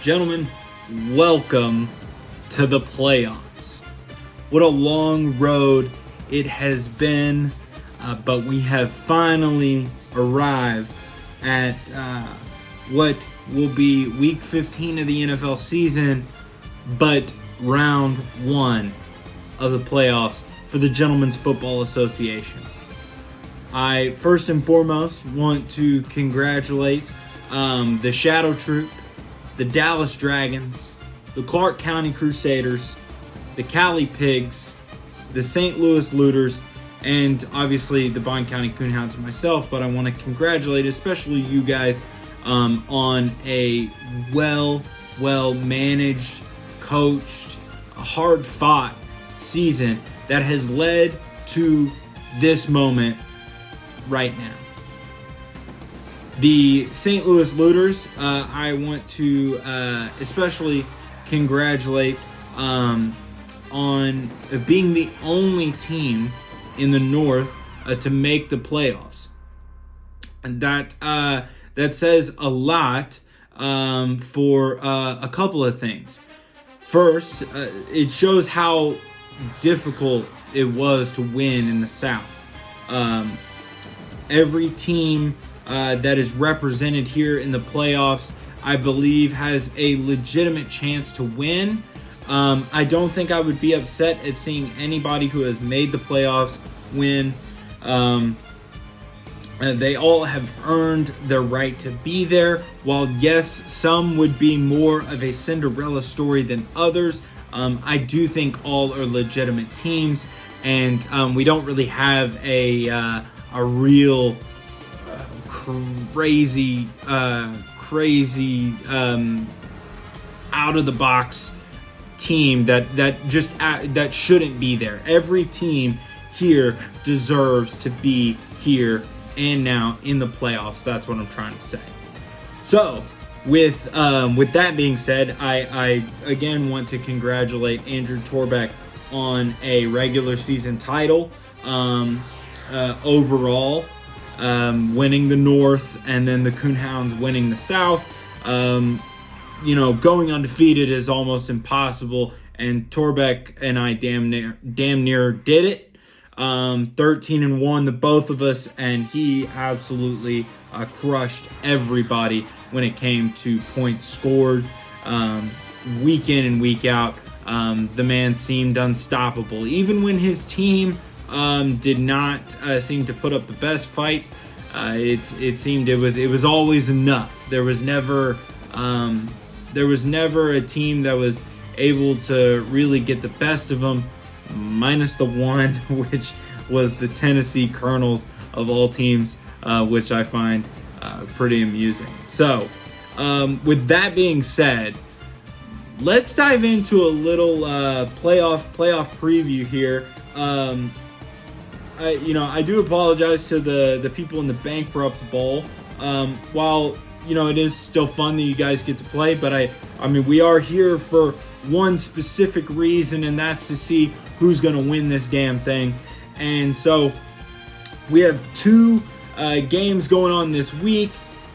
Gentlemen, welcome to the playoffs. What a long road it has been, but we have finally arrived at what will be week 15 of the NFL season, but round 1 of the playoffs for the Gentlemen's Football Association. I first and foremost want to congratulate the Shadow Troop, the Dallas Dragons, the Clark County Crusaders, the Cali Pigs, the St. Louis Looters, and obviously the Bond County Coonhounds and myself. But I want to congratulate especially you guys on a well managed, coached, hard-fought season that has led to this moment right now. The St. Louis Looters, I want to especially congratulate on being the only team in the North to make the playoffs. And that says a lot for a couple of things. First, it shows how difficult it was to win in the South. Every team that is represented here in the playoffs, I believe, has a legitimate chance to win. I don't think I would be upset at seeing anybody who has made the playoffs win. They all have earned their right to be there. While yes, some would be more of a Cinderella story than others, I do think all are legitimate teams, and we don't really have a real crazy out of the box team that shouldn't be there. Every team here deserves to be here and now in the playoffs. That's what I'm trying to say. So with that being said, I again want to congratulate Andrew Torbeck on a regular season title. Overall, winning the North, and then the Coonhounds winning the South. Going undefeated is almost impossible, and Torbeck and I damn near did it. 13-1, the both of us, and he absolutely crushed everybody when it came to points scored. Week in and week out, the man seemed unstoppable. Even when his team did not seem to put up the best fight, it seemed it was always enough. There was never a team that was able to really get the best of them, minus the one, which was the Tennessee Colonels of all teams, which I find pretty amusing. So, with that being said, let's dive into a little playoff preview here. I do apologize to the people in the bank for up the bowl. While it is still fun that you guys get to play, but I mean we are here for one specific reason, and that's to see who's going to win this damn thing. And so we have 2 games going on this week,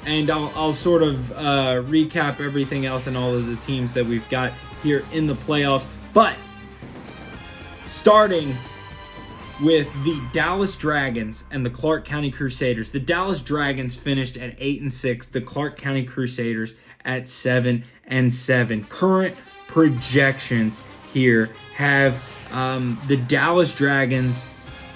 and I'll sort of recap everything else and all of the teams that we've got here in the playoffs. But starting with the Dallas Dragons and the Clark County Crusaders. The Dallas Dragons finished at 8-6. The Clark County Crusaders at 7-7. Current projections here have the Dallas Dragons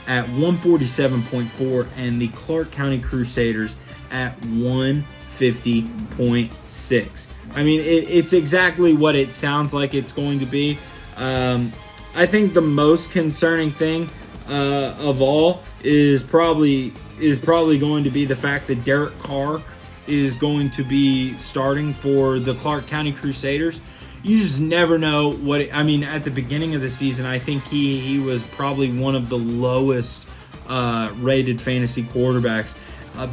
at 147.4 and the Clark County Crusaders at 150.6. I mean, it's exactly what it sounds like it's going to be. I think the most concerning thing of all is probably going to be the fact that Derek Carr is going to be starting for the Clark County Crusaders. You just never know at the beginning of the season, I think he was probably one of the lowest rated fantasy quarterbacks.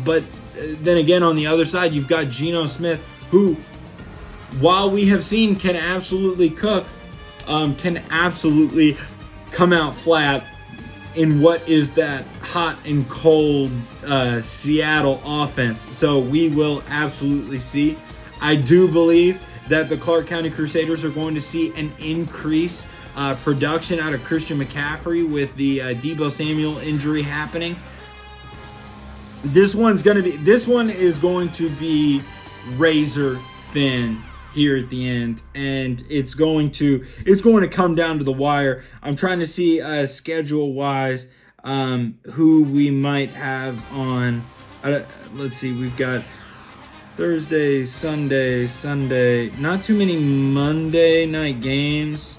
But then again, on the other side, you've got Geno Smith, who, while we have seen can absolutely cook, can absolutely come out flat in what is that hot and cold Seattle offense. So we will absolutely see. I do believe that the Clark County Crusaders are going to see an increase production out of Christian McCaffrey with the Deebo Samuel injury happening. This one is going to be razor thin here at the end, and it's going to come down to the wire. I'm trying to see schedule wise who we might have on. Let's see, we've got Thursday, Sunday, not too many Monday night games.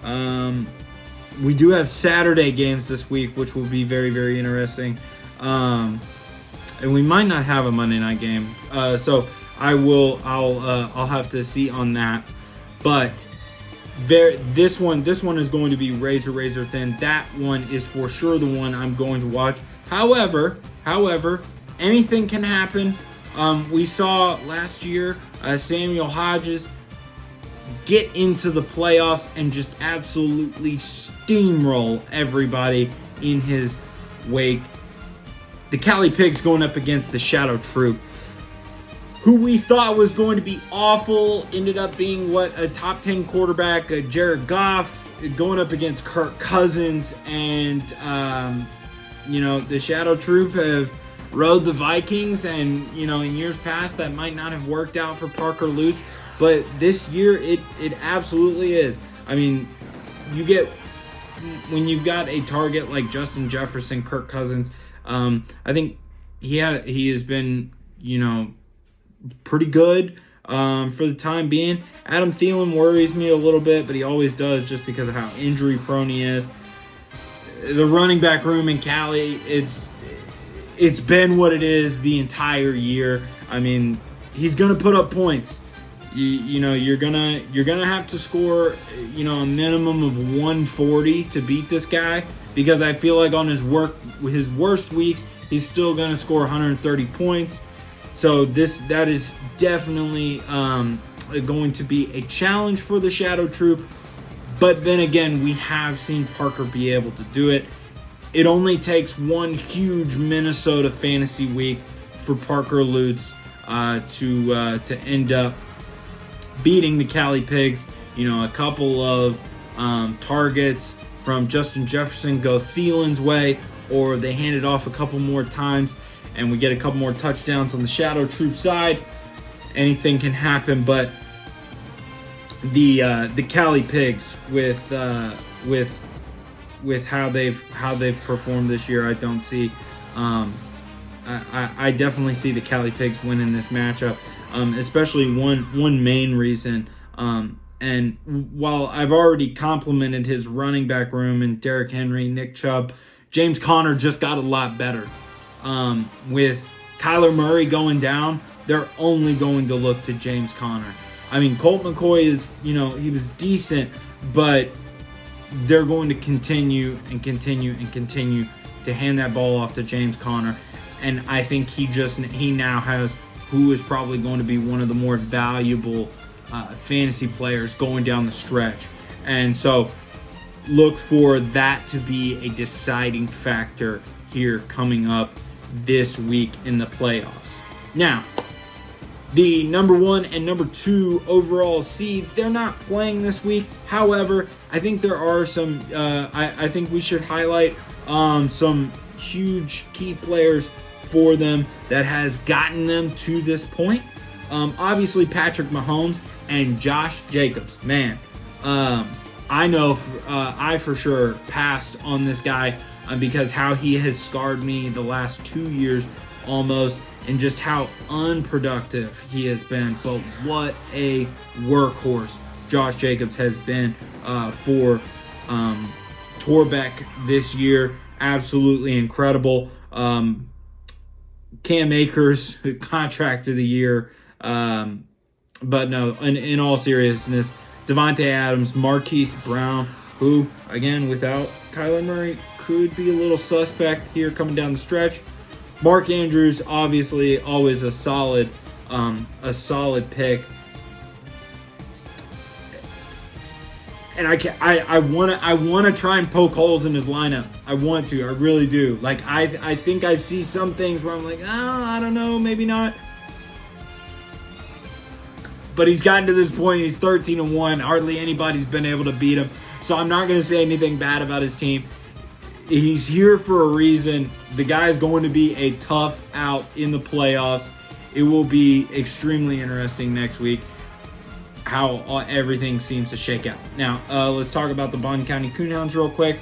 We do have Saturday games this week, which will be very, very interesting. And we might not have a Monday night game. So I'll have to see on that. But this one is going to be razor thin. That one is for sure the one I'm going to watch. However, anything can happen. We saw last year Samuel Hodges get into the playoffs and just absolutely steamroll everybody in his wake. The Cali Pigs going up against the Shadow Troop, who we thought was going to be awful, ended up being a top 10 quarterback, Jared Goff, going up against Kirk Cousins, and the Shadow Troop have rode the Vikings, and in years past that might not have worked out for Parker Lutz, but this year it absolutely is. I mean, when you've got a target like Justin Jefferson, Kirk Cousins, I think he has been pretty good for the time being. Adam Thielen worries me a little bit, but he always does just because of how injury prone he is. The running back room in Cali, it's been what it is the entire year. I mean, he's gonna put up points. You're gonna have to score a minimum of 140 to beat this guy, because I feel like on his worst weeks he's still gonna score 130 points. So that is definitely going to be a challenge for the Shadow Troop. But then again, we have seen Parker be able to do it. It only takes one huge Minnesota fantasy week for Parker Lutz to end up beating the Cali Pigs. A couple of targets from Justin Jefferson go Thielen's way, or they hand it off a couple more times and we get a couple more touchdowns on the Shadow Troop side. Anything can happen, but the Cali Pigs with how they've performed this year, I don't see. I definitely see the Cali Pigs winning this matchup, especially one main reason. And while I've already complimented his running back room and Derrick Henry, Nick Chubb, James Conner just got a lot better. With Kyler Murray going down, they're only going to look to James Conner. I mean, Colt McCoy is, he was decent, but they're going to continue to hand that ball off to James Conner. And I think he now has who is probably going to be one of the more valuable fantasy players going down the stretch. And so look for that to be a deciding factor here coming up this week in the playoffs. Now, the number 1 and number 2 overall seeds, they're not playing this week. However, I think there are some, I think we should highlight some huge key players for them that has gotten them to this point. Obviously, Patrick Mahomes and Josh Jacobs. Man, I know I for sure passed on this guy because how he has scarred me the last 2 years almost, and just how unproductive he has been. But what a workhorse Josh Jacobs has been for Torbeck this year. Absolutely incredible. Cam Akers, contract of the year. But no, in all seriousness, Devontae Adams, Marquise Brown, who, again, without Kyler Murray, could be a little suspect here coming down the stretch. Mark Andrews, obviously, always a solid pick. And I want to try and poke holes in his lineup. I want to. I really do. Like, I think I see some things where I'm like, oh, I don't know, maybe not. but he's gotten to this point. He's 13-1. Hardly anybody's been able to beat him. So I'm not going to say anything bad about his team. He's here for a reason. The guy's going to be a tough out in the playoffs. It will be extremely interesting next week how everything seems to shake out. Now, let's talk about the Bond County Coonhounds real quick,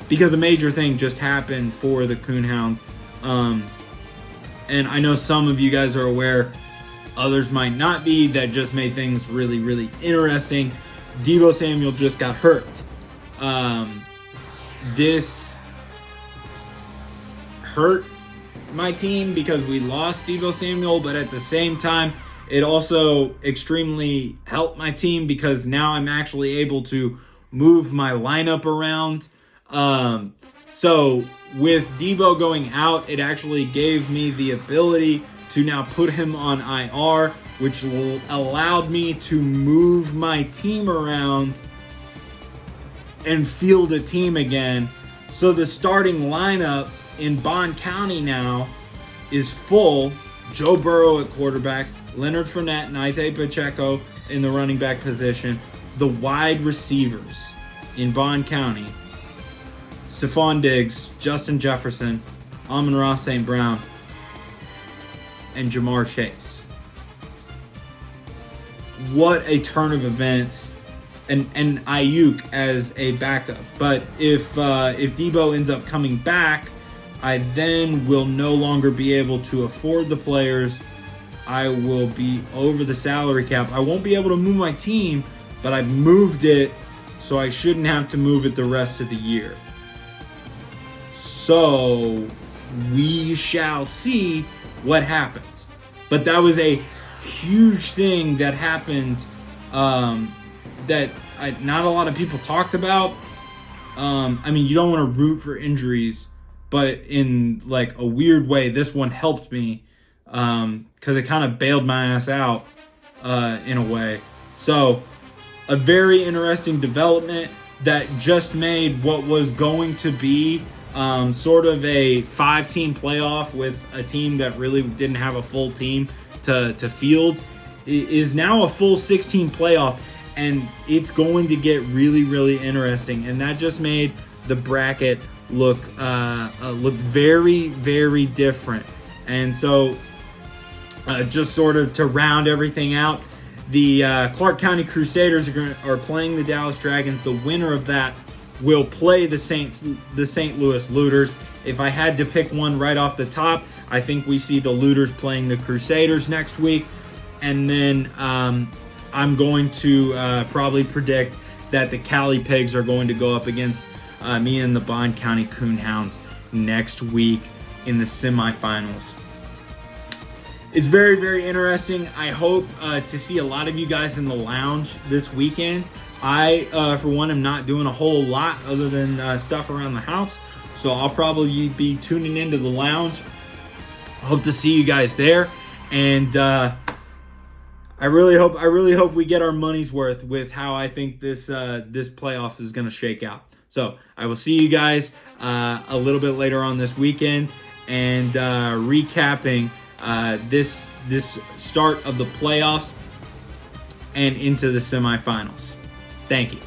because a major thing just happened for the Coonhounds. And I know some of you guys are aware, others might not be. That just made things really, really interesting. Deebo Samuel just got hurt. This hurt my team because we lost Deebo Samuel, but at the same time, it also extremely helped my team because now I'm actually able to move my lineup around. So with Deebo going out, it actually gave me the ability to now put him on IR, which allowed me to move my team around and field a team again. So the starting lineup in Bond County now is full. Joe Burrow at quarterback, Leonard Fournette and Isaiah Pacheco in the running back position. The wide receivers in Bond County: Stephon Diggs, Justin Jefferson, Amon-Ra St. Brown, and Jamar Chase. What a turn of events. And Ayuk as a backup. But if Deebo ends up coming back, I then will no longer be able to afford the players. I will be over the salary cap. I won't be able to move my team, but I've moved it, so I shouldn't have to move it the rest of the year. So we shall see what happens. But that was a huge thing that happened that not a lot of people talked about. I mean, you don't want to root for injuries, but in like a weird way, this one helped me because it kind of bailed my ass out in a way. So a very interesting development that just made what was going to be sort of a 5-team playoff with a team that really didn't have a full team to field is now a full 16 playoff. And it's going to get really, really interesting. And that just made the bracket look very, very different. And so just sort of to round everything out, the Clark County Crusaders are playing the Dallas Dragons. The winner of that will play the St. Louis Looters. If I had to pick one right off the top, I think we see the Looters playing the Crusaders next week. And then I'm going to probably predict that the Cali Pigs are going to go up against me and the Bond County Coonhounds next week in the semifinals. It's very, very interesting. I hope to see a lot of you guys in the lounge this weekend. I, for one, am not doing a whole lot other than stuff around the house, so I'll probably be tuning into the lounge. Hope to see you guys there, and I really hope we get our money's worth with how I think this playoff is going to shake out. So I will see you guys a little bit later on this weekend and recapping this start of the playoffs and into the semifinals. Thank you.